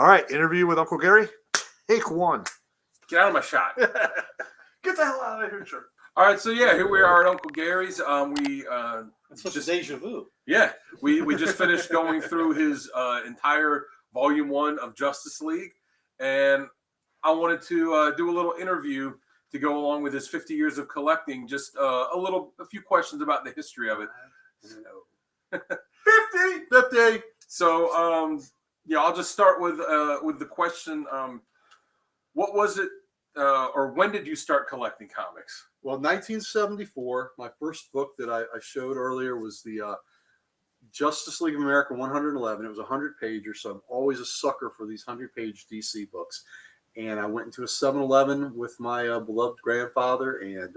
right, interview with Uncle Gary. Take one. Get out of my shot. Get the hell out of here, sir. All right, so yeah, here we are at Uncle Gary's. It's such a deja vu. Yeah, we just finished going through his entire volume 1 of Justice League, and I wanted to do a little interview to go along with his 50 years of collecting. Just a few questions about the history of it. 50. So yeah, I'll just start with the question. What was it, or when did you start collecting comics? Well, 1974, my first book that I showed earlier was the Justice League of America 111. It was a 100-pager, so I'm always a sucker for these 100-page DC books. And I went into a 7-Eleven with my beloved grandfather, and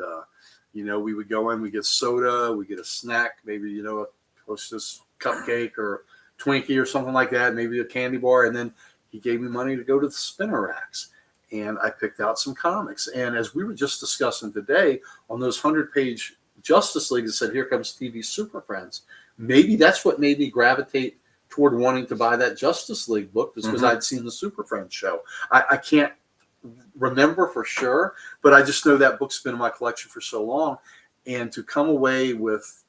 we would go in, we get soda, we get a snack, maybe a Hostess cupcake or Twinkie or something like that, maybe a candy bar, and then he gave me money to go to the spinner racks. And I picked out some comics. And as we were just discussing today, on those 100-page Justice League that said, "Here comes TV Super Friends," maybe that's what made me gravitate toward wanting to buy that Justice League book, was because I'd seen the Super Friends show. I can't remember for sure, but I just know that book's been in my collection for so long. And to come away with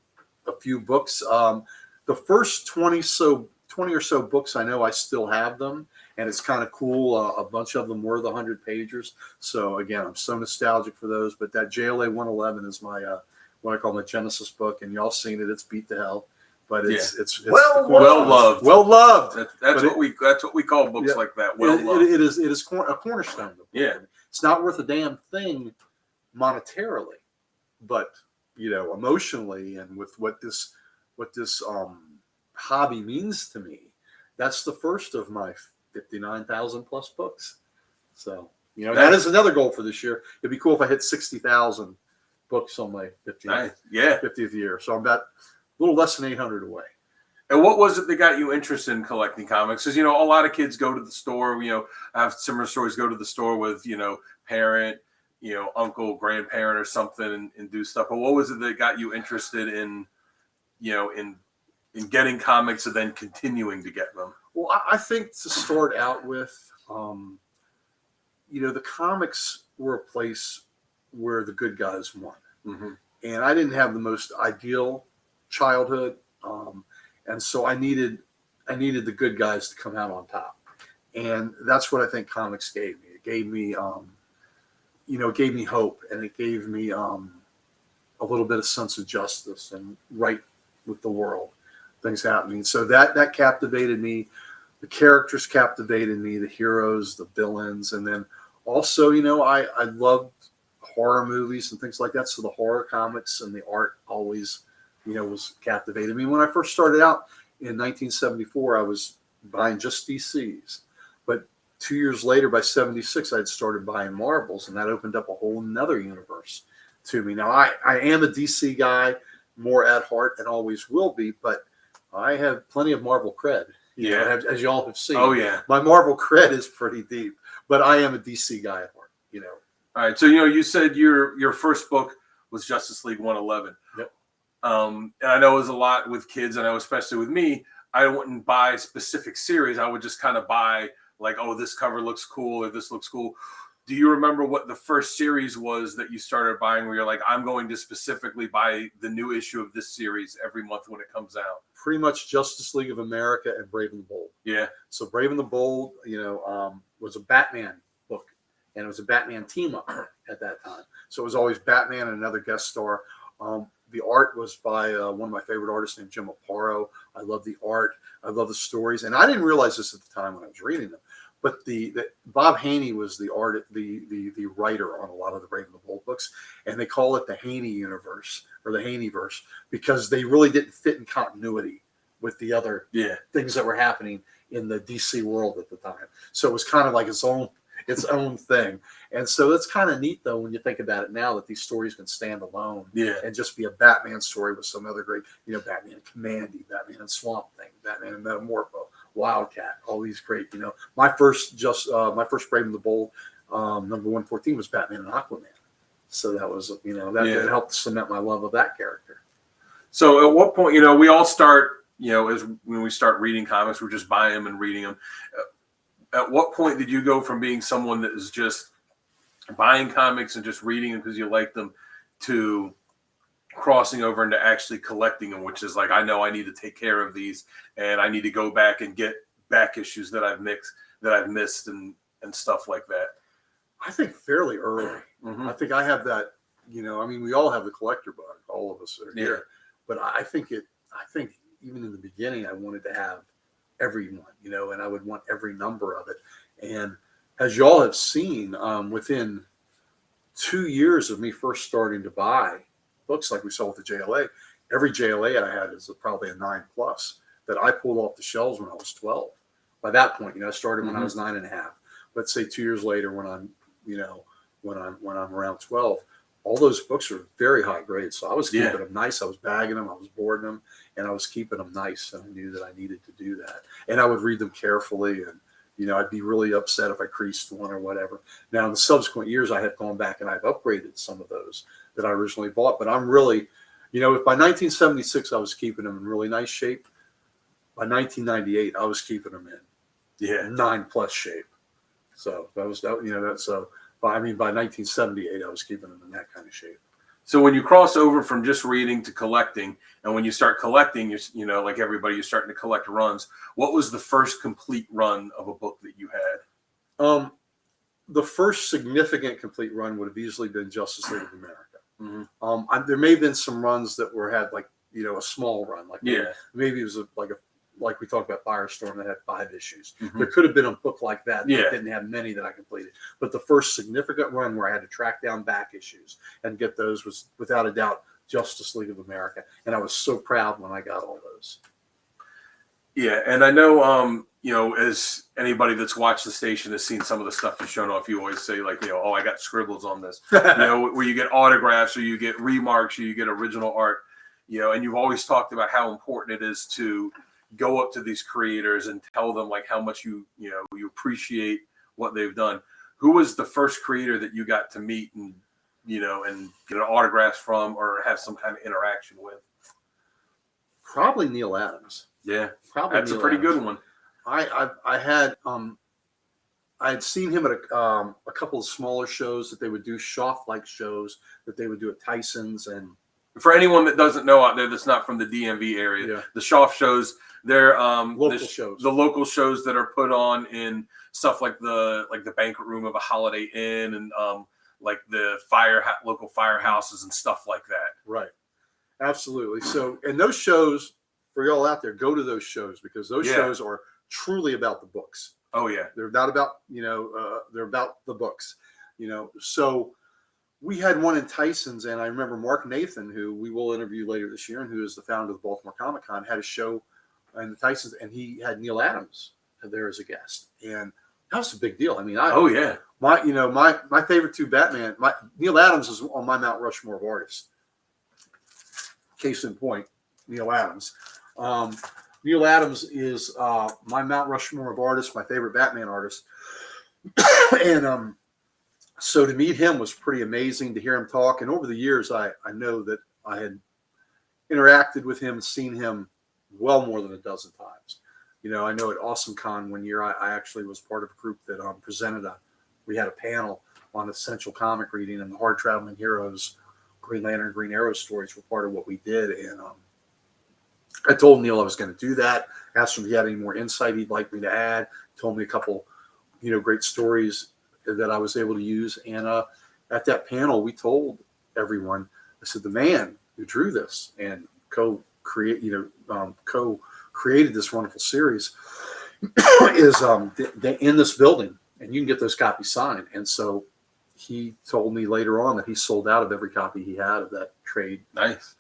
a few books, the first 20 or so books, I know I still have them. And it's kind of cool. A bunch of them were the 100-pagers. So, again, I'm so nostalgic for those. But that JLA 111 is my what I call my Genesis book. And y'all seen it. It's beat to hell. But it's well loved. Well loved. That's what we call books like that. Well loved. It is a cornerstone. Yeah. It's not worth a damn thing monetarily. But, emotionally and with what this hobby means to me, that's the first of my 59,000 plus books. So, that is another goal for this year. It'd be cool if I hit 60,000 books on my 50th year. So I'm about a little less than 800 away. And what was it that got you interested in collecting comics? Because, a lot of kids go to the store, I have similar stories, go to the store with, parent, uncle, grandparent or something and do stuff. But what was it that got you interested in getting comics and then continuing to get them? Well, I think to start out with, the comics were a place where the good guys won. And I didn't have the most ideal childhood. And so I needed the good guys to come out on top. And that's what I think comics gave me. It gave me, it gave me hope, and it gave me a little bit of sense of justice and right with the world. Things happening. So that captivated me. The characters captivated me, the heroes, the villains. And then also, I loved horror movies and things like that. So the horror comics and the art always, was captivating me. When I first started out in 1974, I was buying just DCs. But 2 years later, by 76, I'd started buying Marvels, and that opened up a whole nother universe to me. Now, I am a DC guy, more at heart, and always will be, but I have plenty of Marvel cred, as y'all have seen. Oh, yeah. My Marvel cred is pretty deep, but I am a DC guy at heart, All right. So, you said your first book was Justice League 111. Yep. And I know it was a lot with kids. I know especially with me, I wouldn't buy specific series. I would just kind of buy like, oh, this cover looks cool or this looks cool. Do you remember what the first series was that you started buying where you're like, I'm going to specifically buy the new issue of this series every month when it comes out? Pretty much Justice League of America and Brave and the Bold. Yeah. So Brave and the Bold, was a Batman book, and it was a Batman team up at that time. So it was always Batman and another guest star. The art was by one of my favorite artists named Jim Aparo. I love the art. I love the stories. And I didn't realize this at the time when I was reading them. But the Bob Haney was the writer on a lot of the Brave and the Bold books, and they call it the Haney universe or the Haneyverse because they really didn't fit in continuity with the other things that were happening in the DC world at the time. So it was kind of like its own thing. And so that's kind of neat though when you think about it now that these stories can stand alone and just be a Batman story with some other great, Batman and Commandy, Batman and Swamp Thing, Batman and Metamorpho, Wildcat, all these great, my first Brave and the Bold, number 114 was Batman and Aquaman. So that was, that helped cement my love of that character. So at what point, we all start, as when we start reading comics, we're just buying them and reading them. at what point did you go from being someone that is just buying comics and just reading them because you like them to crossing over into actually collecting them, which is like, I know I need to take care of these and I need to go back and get back issues that I've missed and stuff like that? I think fairly early. Mm-hmm. I think I have that, I mean, we all have the collector bug, all of us that are here. But I think even in the beginning, I wanted to have everyone, and I would want every number of it. And as y'all have seen, within 2 years of me first starting to buy books like we saw with the JLA, every JLA I had is probably a 9+ that I pulled off the shelves when I was 12. By that point, I started when I was 9.5. Let's say 2 years later, when I'm, when I'm around 12, all those books are very high grade. So I was keeping them nice. I was bagging them. I was boarding them, and I was keeping them nice. And I knew that I needed to do that. And I would read them carefully. And, I'd be really upset if I creased one or whatever. Now, in the subsequent years, I have gone back and I've upgraded some of those that I originally bought. But I'm really, if by 1976 I was keeping them in really nice shape, by 1998 I was keeping them in 9+ shape. So that was that. So by 1978 I was keeping them in that kind of shape. So when you cross over from just reading to collecting, and when you start collecting, like everybody, you're starting to collect runs. What was the first complete run of a book that you had? The first significant complete run would have easily been Justice League of America. Mm-hmm. There may have been some runs that had a small run, maybe it was like we talked about Firestorm that had 5 issues. Mm-hmm. There could have been a book like that didn't have many that I completed. But the first significant run where I had to track down back issues and get those was without a doubt Justice League of America. And I was so proud when I got all those. Yeah, and I know, as anybody that's watched the station has seen some of the stuff you've shown off, you always say oh, I got scribbles on this, where you get autographs or you get remarks or you get original art, and you've always talked about how important it is to go up to these creators and tell them how much you appreciate what they've done. Who was the first creator that you got to meet and and get an autograph from or have some kind of interaction with? Probably Neil Adams. Yeah, probably that's Neil a pretty Adams. good one. I had seen him at a couple of smaller shows that they would do, Schaff-like shows that they would do at Tyson's. And for anyone that doesn't know out there that's not from the DMV area, the Schaff shows, they're local shows. The local shows that are put on in stuff like the banquet room of a Holiday Inn and like the local firehouses and stuff like that. Right. Absolutely. So, and those shows, for y'all out there, go to those shows because those shows are truly about the books. Oh yeah. They're not about, they're about the books, So we had one in Tyson's, and I remember Mark Nathan, who we will interview later this year and who is the founder of the Baltimore Comic Con, had a show in the Tyson's, and he had Neil Adams there as a guest. And that was a big deal. I mean, my favorite 2 Batman, Neil Adams is on my Mount Rushmore of artists. Case in point, Neil Adams. Neil Adams is my Mount Rushmore of artists, my favorite Batman artist. And so to meet him was pretty amazing, to hear him talk. And over the years, I know that I had interacted with him and seen him well more than a dozen times. I know at Awesome Con one year, I actually was part of a group that we had a panel on essential comic reading, and the Hard Traveling Heroes, Green Lantern, Green Arrow stories were part of what we did. And I told Neil I was going to do that, asked him if he had any more insight he'd like me to add, told me a couple, great stories that I was able to use. And at that panel, we told everyone, I said, the man who drew this and co-created this wonderful series is in this building, and you can get those copies signed. And so he told me later on that he sold out of every copy he had of that trade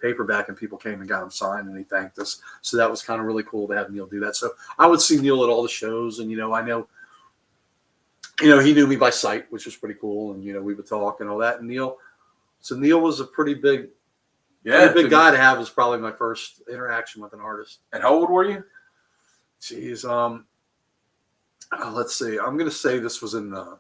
paperback, and people came and got him signed, and he thanked us. So that was kind of really cool to have Neil do that. So I would see Neil at all the shows, and I know he knew me by sight, which was pretty cool, and we would talk and all that. And Neil was a pretty big guy to have. Was probably my first interaction with an artist. And how old were you? Jeez, let's see. I'm going to say this was in the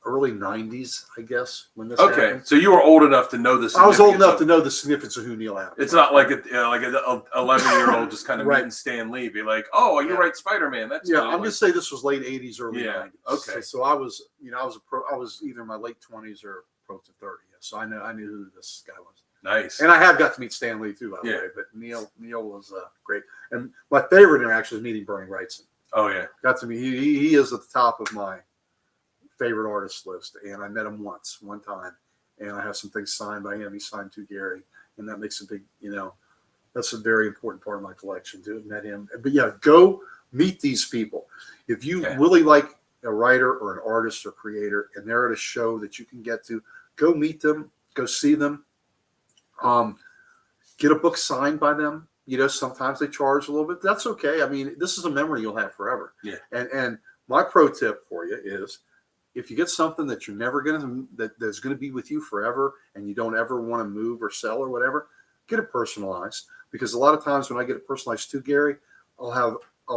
early 90s, I guess, when this Okay, happened. so you were old enough to know this. I was old enough to know the significance of who Neil Adams It's was. not like an 11-year-old just kind of Right. meeting Stan Lee, be like, "Oh, you're Yeah. right, Spider-Man." That's Yeah, cool. I'm just saying this was late 80s, early Yeah, 90s. okay. So I was, I was either in my late 20s or approaching 30. So I knew who this guy was. nice. And I have got to meet Stan Lee too, by the Yeah. way. But Neil was great. And my favorite interaction was meeting Bernie Wrightson. Oh yeah, Got to meet he is at the top of my favorite artist list, and I met him one time, and I have some things signed by him. He signed to Gary, and that makes a big, that's a very important part of my collection too. Met him, but yeah, go meet these people if you Okay. really like a writer or an artist or creator, and they're at a show that you can get to. Go meet them, go see them, get a book signed by them. Sometimes they charge a little bit. That's okay. I mean, this is a memory you'll have forever. Yeah. And my pro tip for you is, if you get something that you're never that's gonna be with you forever, and you don't ever want to move or sell or whatever, get it personalized. Because a lot of times when I get it personalized to Gary, I'll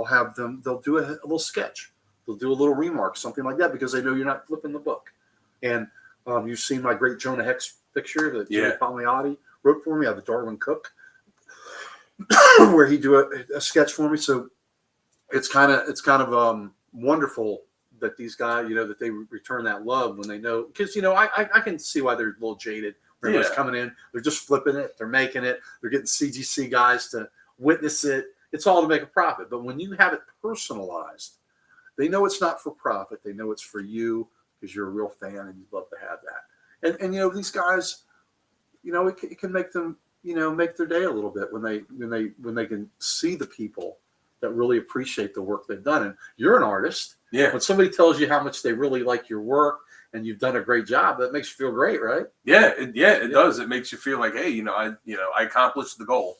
have them. They'll do a little sketch. They'll do a little remark, something like that, because they know you're not flipping the book. And you've seen my great Jonah Hex picture that Jimmy Palmiotti wrote for me. I have the Darwin Cook, where he do a sketch for me. So it's kind of wonderful that these guys, that they return that love when they know, because I can see why they're a little jaded. Everybody's coming in, they're just flipping it, they're making it, they're getting CGC guys to witness it. It's all to make a profit. But when you have it personalized, they know it's not for profit. They know it's for you because you're a real fan and you'd love to have that. And these guys, it can make them, make their day a little bit when they can see the people that really appreciate the work they've done. And you're an artist. yeah, When somebody tells you how much they really like your work and you've done a great job, that makes you feel great, right? yeah. It does. It makes you feel like, hey, I accomplished the goal.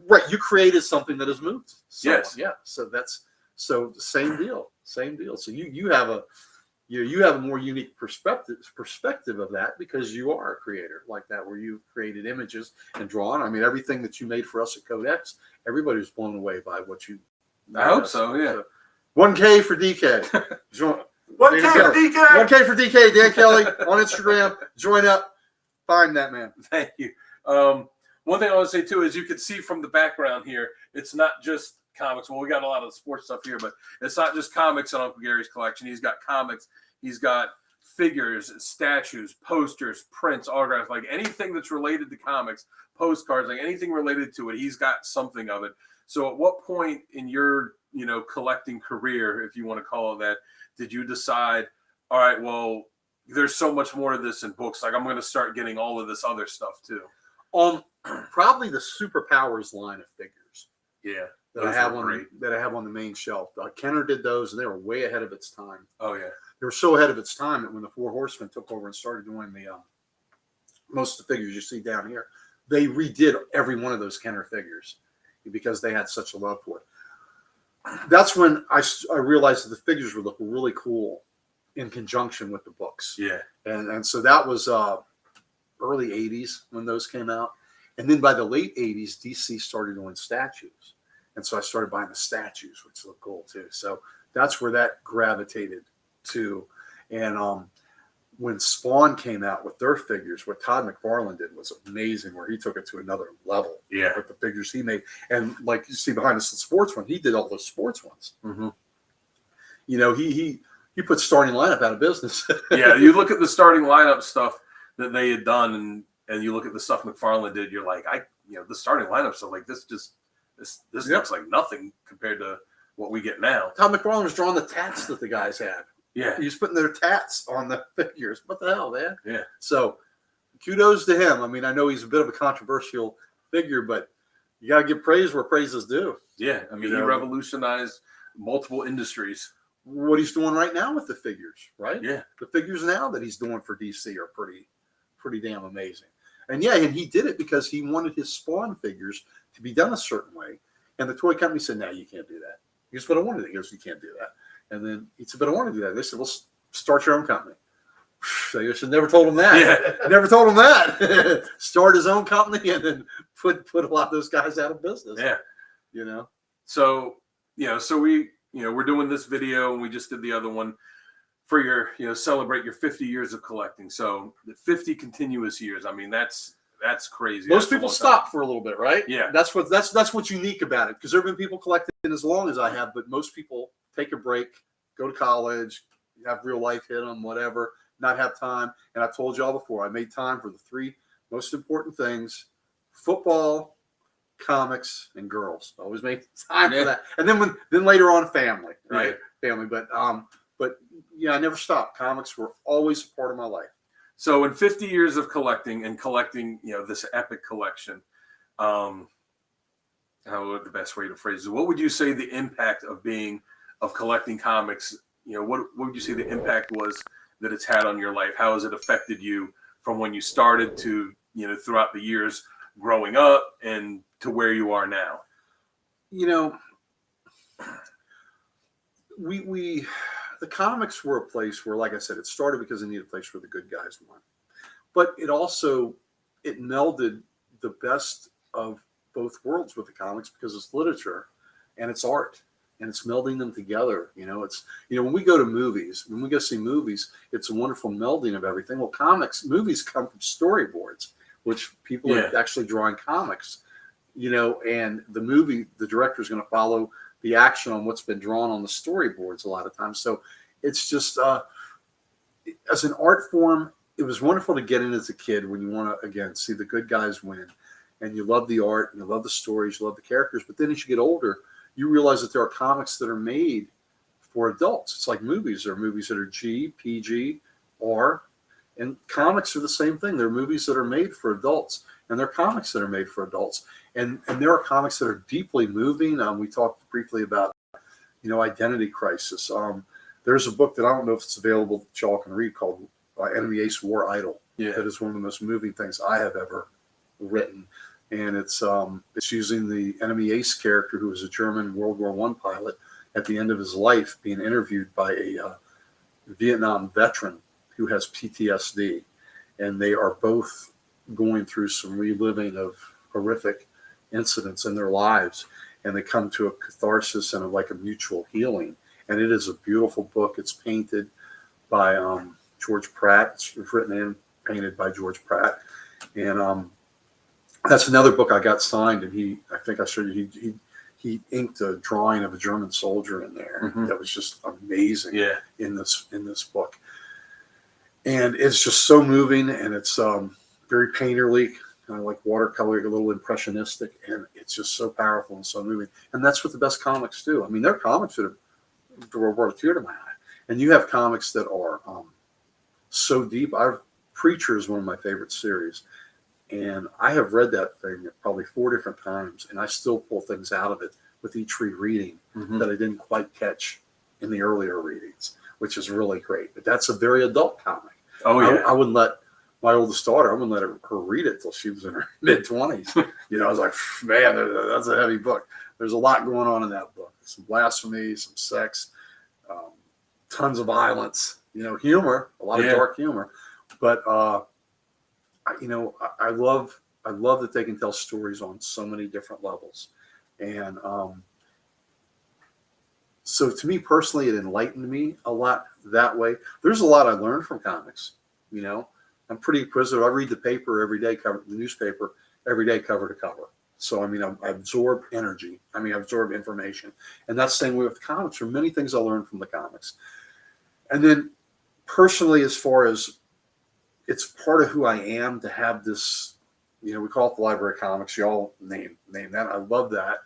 Right. You created something that has moved. Yes. Yeah. So same deal. So you have a more unique perspective of that, because you are a creator like that, where you've created images and drawn. I mean, everything that you made for us at CODEX, everybody was blown away by what you. I hope so. Yeah. 1K for DK. 1K for DK. 1K for DK. Dan Kelly on Instagram. Join up. Find that man. Thank you. One thing I want to say too is, you can see from the background here, it's not just comics. Well, we got a lot of the sports stuff here, but it's not just comics on Uncle Gary's collection. He's got comics. He's got figures, statues, posters, prints, autographs, like anything that's related to comics, postcards, like anything related to it. He's got something of it. So at what point in your, collecting career, if you want to call it that, did you decide, all right, well, there's so much more to this in books, like I'm going to start getting all of this other stuff too? Probably the Superpowers line of figures. Yeah. That I have on the main shelf. Kenner did those, and they were way ahead of its time. Oh yeah. They were so ahead of its time that when the Four Horsemen took over and started doing the most of the figures you see down here, they redid every one of those Kenner figures because they had such a love for it. That's when I realized that the figures would look really cool in conjunction with the books. Yeah. And so that was early 80s when those came out. And then by the late 80s, DC started doing statues. And so I started buying the statues, which look cool too. So that's where that gravitated to. And when Spawn came out with their figures, what Todd McFarlane did was amazing, where he took it to another level. Yeah. With the figures he made. And like you see behind us, the sports one, he did all those sports ones. Mm-hmm. He put starting lineup out of business. Yeah, you look at the starting lineup stuff that they had done, and you look at the stuff McFarlane did, you're like, the starting lineups are like, this looks like nothing compared to what we get now. Todd McFarlane was drawing the tats that the guys had. Yeah. He was putting their tats on the figures. What the hell, man? Yeah. So kudos to him. I mean, I know he's a bit of a controversial figure, but you got to give praise where praise is due. Yeah. I mean, he revolutionized multiple industries. What he's doing right now with the figures, right? Yeah. The figures now that he's doing for DC are pretty damn amazing. And and he did it because he wanted his Spawn figures to be done a certain way. And the toy company said, no, you can't do that. He goes, but I wanted it. He goes, you can't do that. And then he said, but I want to do that. They said, well, start your own company. So you should never told him that. Yeah. Never told him that. Start his own company and then put a lot of those guys out of business. Yeah. So so we're doing this video and we just did the other one. for your, celebrate your 50 years of collecting. So the 50 continuous years. I mean, that's crazy. Most That's a people long stop time. for a little bit, right? Yeah. That's what's unique about it, because there have been people collecting as long as I have, but most people take a break, go to college, have real life hit them, whatever, not have time. And I've told y'all before, I made time for the 3 most important things: football, comics, and girls. I always make time for that. And then later on, family, right? Family. But yeah, I never stopped. Comics were always a part of my life. So in 50 years of collecting, this epic collection, how the best way to phrase it? What would you say the impact of collecting comics? What would you say the impact was that it's had on your life? How has it affected you from when you started to, throughout the years growing up and to where you are now? The comics were a place where, like I said, it started because they needed a place where the good guys went. But it melded the best of both worlds with the comics, because it's literature and it's art, and it's melding them together. When we go to movies, when we go see movies, it's a wonderful melding of everything. Well, movies come from storyboards, which people are actually drawing comics, and the director is going to follow the action on what's been drawn on the storyboards a lot of times. So it's just, as an art form, it was wonderful to get in as a kid when you want to, again, see the good guys win, and you love the art, and you love the stories, you love the characters. But then as you get older, you realize that there are comics that are made for adults. It's like movies. There are movies that are G, PG, R, and comics are the same thing. There are movies that are made for adults, and there are comics that are made for adults. And there are comics that are deeply moving. We talked briefly about, Identity Crisis. There's a book that I don't know if it's available that y'all can read, called Enemy Ace War Idol. Yeah. That is one of the most moving things I have ever written. And it's using the Enemy Ace character, who was a German World War I pilot, at the end of his life, being interviewed by a Vietnam veteran who has PTSD. And they are both going through some reliving of horrific incidents in their lives, and they come to a catharsis and a mutual healing. And it is a beautiful book. It's painted by George Pratt. It's written and painted by George Pratt. And that's another book I got signed, and I think I showed you, he inked a drawing of a German soldier in there. Mm-hmm. That was just amazing. Yeah. in this book. And it's just so moving, and it's very painterly, kind of like watercolor, a little impressionistic, and it's just so powerful and so moving. And that's what the best comics do. I mean, there are comics that have brought a tear to my eye, and you have comics that are so deep. Preacher is one of my favorite series, and I have read that thing probably 4 different times, and I still pull things out of it with each rereading that I didn't quite catch in the earlier readings, which is really great. But that's a very adult comic. Oh yeah. I wouldn't let my oldest daughter, I wouldn't let her read it till she was in her mid-20s. I was like, man, that's a heavy book. There's a lot going on in that book. Some blasphemy, some sex, tons of violence, humor, a lot of dark humor. But, I love that they can tell stories on so many different levels. And so to me personally, it enlightened me a lot that way. There's a lot I learned from comics. I'm pretty inquisitive. I read the paper every day, the newspaper every day, cover to cover. So, I absorb energy. I absorb information. And that's the same way with comics. There are many things I learned from the comics. And then personally, as far as it's part of who I am to have this, we call it the Library of Comics. Y'all name that. I love that.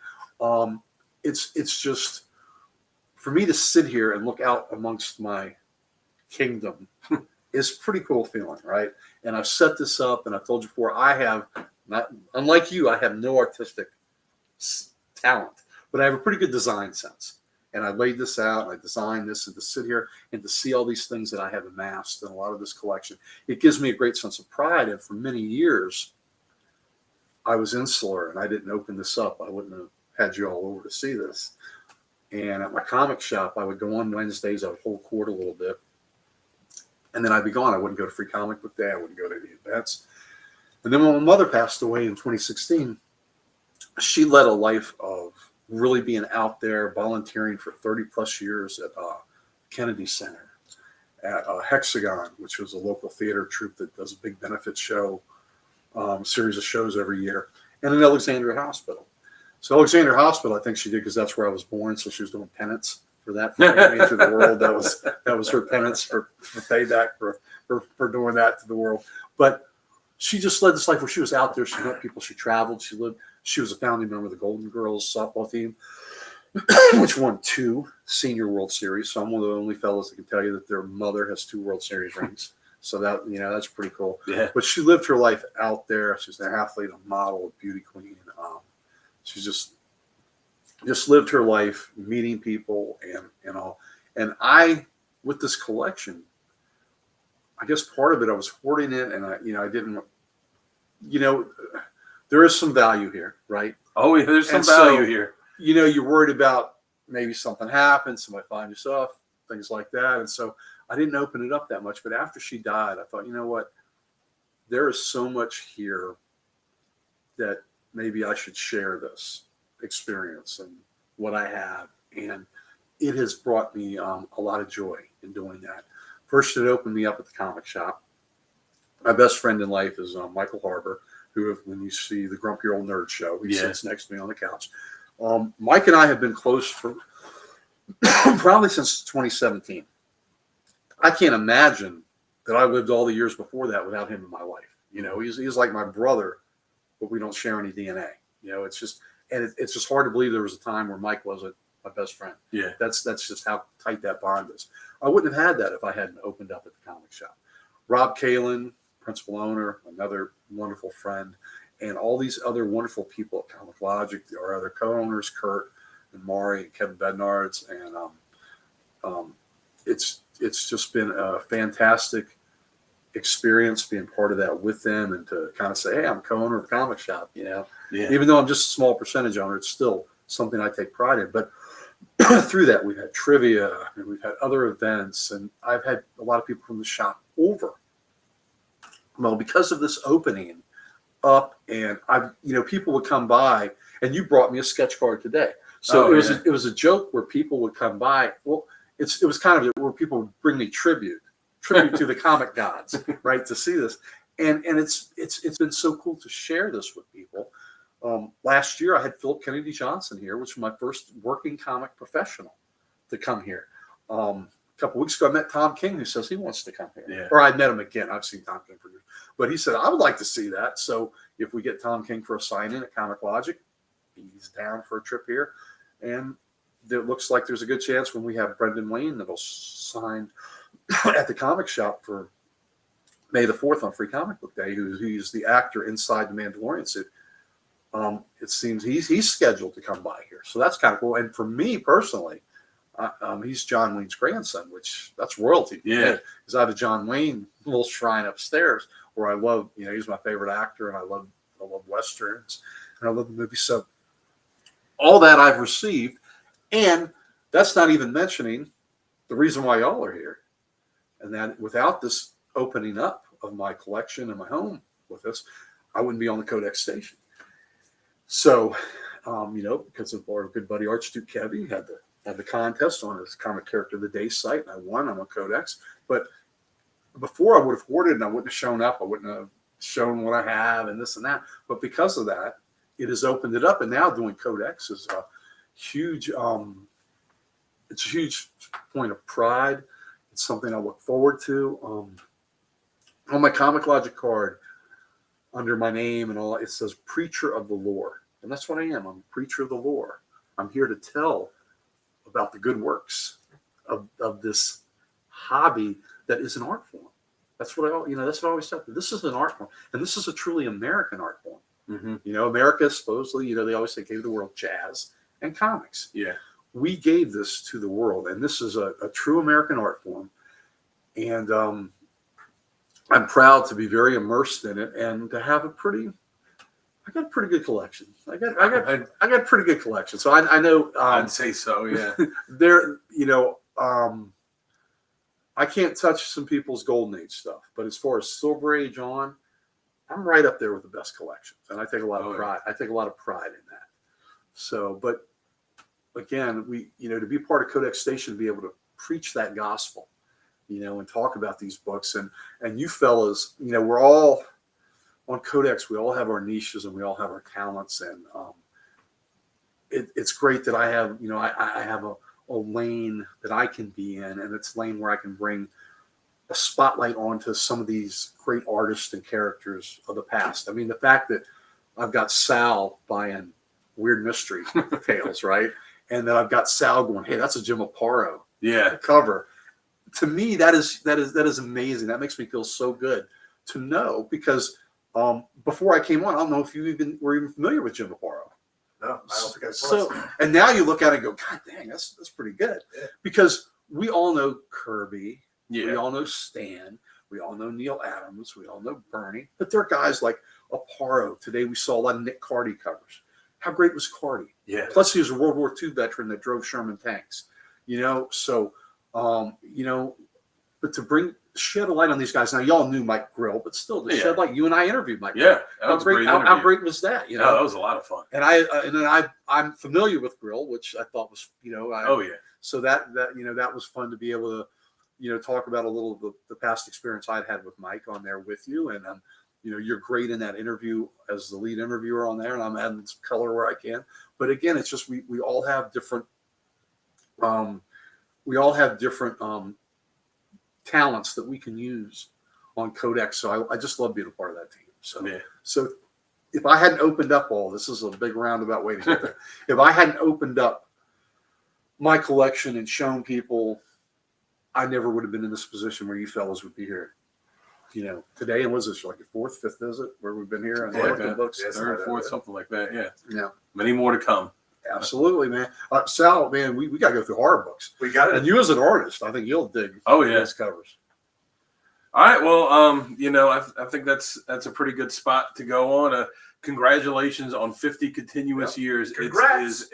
It's just, for me to sit here and look out amongst my kingdom is pretty cool feeling, right? And I've set this up, and I've told you before, unlike you, I have no artistic talent, but I have a pretty good design sense. And I laid this out, and I designed this, and to sit here and to see all these things that I have amassed in a lot of this collection, it gives me a great sense of pride. And for many years, I was insular, and I didn't open this up. I wouldn't have had you all over to see this. And at my comic shop, I would go on Wednesdays, I would hold court a little bit, and then I'd be gone. I wouldn't go to Free Comic Book Day. I wouldn't go to any events. And then when my mother passed away in 2016, she led a life of really being out there, volunteering for 30 plus years at Kennedy Center. at Hexagon, which was a local theater troupe that does a big benefit show, series of shows every year, and in Alexandria Hospital. So Alexandria Hospital, I think she did because that's where I was born. So she was doing penance for that, for going into the world. That was her penance for payback for doing that to the world. But she just led this life where she was out there. She met people. She traveled. She was a founding member of the Golden Girls softball team, which won 2 senior World Series. So I'm one of the only fellows that can tell you that their mother has 2 World Series rings. So that, that's pretty cool. Yeah. But she lived her life out there. She's an athlete, a model, a beauty queen. She just lived her life meeting people and all. And I, with this collection, I guess part of it, I was hoarding it, and I didn't, there is some value here, right? Oh, yeah, there's some And value so, here. You're worried about maybe something happens, somebody find your stuff, things like that. And so I didn't open it up that much. But after she died, I thought, you know what? There is so much here that maybe I should share this experience and what I have. And it has brought me a lot of joy in doing that. First, it opened me up at the comic shop. My best friend in life is Michael Harbour, who, when you see the Grumpy Old Nerd show, he sits next to me on the couch. Mike and I have been close for probably since 2017. I can't imagine that I lived all the years before that without him in my life. He's like my brother, but we don't share any DNA. It's just, and it's just hard to believe there was a time where Mike wasn't my best friend. Yeah. That's just how tight that bond is. I wouldn't have had that if I hadn't opened up at the comic shop. Rob Kalin, principal owner, another wonderful friend, and all these other wonderful people at Comic Logic, our other co-owners, Kurt and Maury and Kevin Bednards, and it's just been a fantastic experience being part of that with them, and to kind of say, hey, I'm co-owner of a comic shop, even though I'm just a small percentage owner, it's still something I take pride in. But through that, we've had trivia and we've had other events, and I've had a lot of people from the shop over. Well, because of this opening up, and people would come by, and you brought me a sketch card today. So it was a joke where people would come by. Well, it was kind of where people would bring me tribute to the comic gods, right, to see this. And it's been so cool to share this with people. Last year, I had Philip Kennedy Johnson here, which was my first working comic professional to come here. A couple weeks ago, I met Tom King, who says he wants to come here. Yeah. Or I met him again. I've seen Tom King for years. But he said, I would like to see that. So if we get Tom King for a sign-in at Comic Logic, he's down for a trip here. And it looks like there's a good chance when we have Brendan Wayne that'll sign at the comic shop for May the 4th on Free Comic Book Day, who's the actor inside the Mandalorian suit. It seems he's scheduled to come by here. So that's kind of cool. And for me personally, he's John Wayne's grandson, which that's royalty. Yeah. Because I have a John Wayne little shrine upstairs where I love, he's my favorite actor, and I love Westerns, and I love the movie. So all that I've received, and that's not even mentioning the reason why y'all are here. And that without this opening up of my collection and my home with this, I wouldn't be on the CODEX station. So, because of our good buddy Archduke Kevy had the contest on his Comic Character of the Day site, and I won on a CODEX. But before, I would have hoarded, and I wouldn't have shown up. I wouldn't have shown what I have and this and that. But because of that, it has opened it up, and now doing CODEX is a huge. It's a huge point of pride. It's something I look forward to. On my Comic Logic card, under my name and all, it says Preacher of the Lore. And that's what I am. I'm a preacher of the lore. I'm here to tell about the good works of this hobby that is an art form. That's what that's what I always tell you. This is an art form. And this is a truly American art form. Mm-hmm. America supposedly, they always say gave the world jazz and comics. Yeah. We gave this to the world, and this is a true American art form. And I'm proud to be very immersed in it, and to have I got a pretty good collection. I got a pretty good collection. So I know. I'd say so. Yeah. I can't touch some people's golden age stuff, but as far as silver age on, I'm right up there with the best collections, and I take a lot of pride. I take a lot of pride in that. So, but again, to be part of CODEX Station, to be able to preach that gospel and talk about these books. And you fellas, we're all on Codex. We all have our niches and we all have our talents. And it's great that I have, I have a lane that I can be in, and it's a lane where I can bring a spotlight onto some of these great artists and characters of the past. I mean, the fact that I've got Sal buying Weird Mystery Tales, right? And then I've got Sal going, hey, that's a Jim Aparo cover. To me, that is amazing. That makes me feel so good to know, because before I came on, I don't know if you were even familiar with Jim Aparo. No, I don't think I was. So, and now you look at it and go, God dang, that's pretty good. Yeah. Because we all know Kirby, we all know Stan, we all know Neil Adams, we all know Bernie, but there are guys like Aparo. Today we saw a lot of Nick Carty covers. How great was Carty? Yeah. Plus he was a World War II veteran that drove Sherman tanks. So but to shed a light on these guys. Now y'all knew Mike Grill, but still to shed light. You and I interviewed Mike. Yeah, Grill. How great was that? That was a lot of fun. And I'm familiar with Grill, which I thought was So that was fun to be able to talk about a little of the past experience I'd had with Mike on there with you. And you're great in that interview as the lead interviewer on there, and I'm adding some color where I can. But again, it's just we all have different talents that we can use on Codex. So I just love being a part of that team. So if I hadn't opened up this is a big roundabout way to get there. If I hadn't opened up my collection and shown people, I never would have been in this position where you fellas would be here. Today, and was this like your fourth, fifth visit where we've been here? And books, third, fourth, something like that. Yeah. Many more to come. Absolutely, man. Sal, man, we got to go through horror books. We got it. And you as an artist, I think you'll dig. These covers. All right. Well, I think that's a pretty good spot to go on. Congratulations on 50 continuous years. Congrats.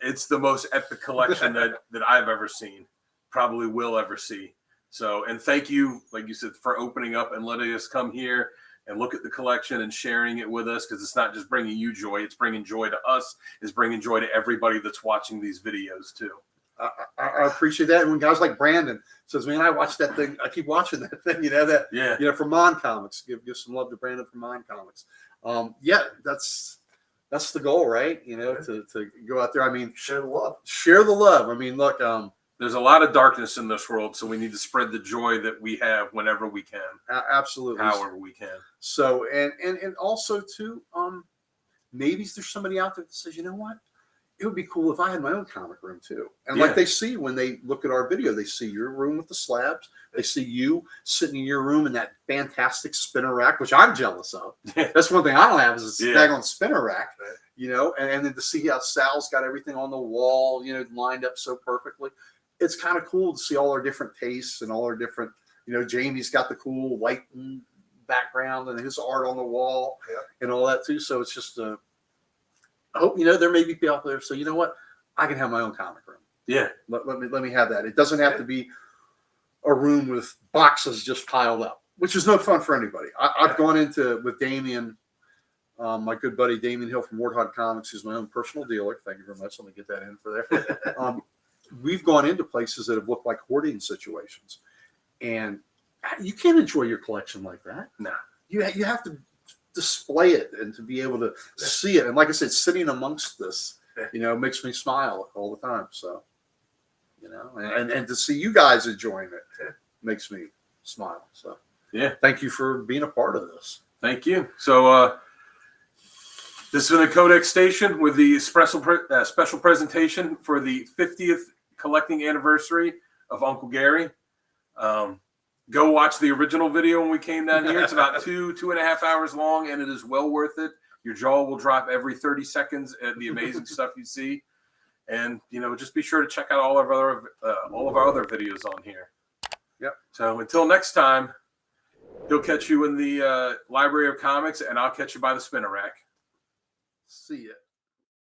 It's the most epic collection that I've ever seen, probably will ever see. So, and thank you, like you said, for opening up and letting us come here and look at the collection and sharing it with us, because it's not just bringing you joy, it's bringing joy to us, it's bringing joy to everybody that's watching these videos too. I appreciate that. And when guys like Brandon says, man, I watched that thing, I keep watching that thing, from Mon Comics, give some love to Brandon from Mon Comics. That's the goal, right? To go out there. I mean, share the love. I mean, look, there's a lot of darkness in this world, so we need to spread the joy that we have whenever we can. Absolutely. However we can. So, and also too, maybe there's somebody out there that says, you know what? It would be cool if I had my own comic room too. And like they see when they look at our video, they see your room with the slabs. They see you sitting in your room in that fantastic spinner rack, which I'm jealous of. That's one thing I don't have is a daggone spinner rack, and then to see how Sal's got everything on the wall, lined up so perfectly. It's kind of cool to see all our different tastes and all our different, Jamie's got the cool white background and his art on the wall and all that too. So it's just, I hope, there may be people out there. So you know what? I can have my own comic room. Yeah. Let me have that. It doesn't have to be a room with boxes just piled up, which is no fun for anybody. I've gone into with Damien, my good buddy Damien Hill from Warthog Comics, who's my own personal dealer. Thank you very much. Let me get that in for there. We've gone into places that have looked like hoarding situations, and you can't enjoy your collection like that. No, you have to display it and to be able to see it. And like I said, sitting amongst this, makes me smile all the time. So, and to see you guys enjoying it makes me smile. So, thank you for being a part of this. Thank you. So, this has been a Codex Station with the special presentation for the 50th collecting anniversary of Uncle Gary. Go watch the original video when we came down here. It's about 2.5 hours long, and it is well worth it. Your jaw will drop every 30 seconds at the amazing stuff you see. And, just be sure to check out all of our other videos on here. Yep. So until next time, he'll catch you in the Library of Comics, and I'll catch you by the spinner rack. See ya.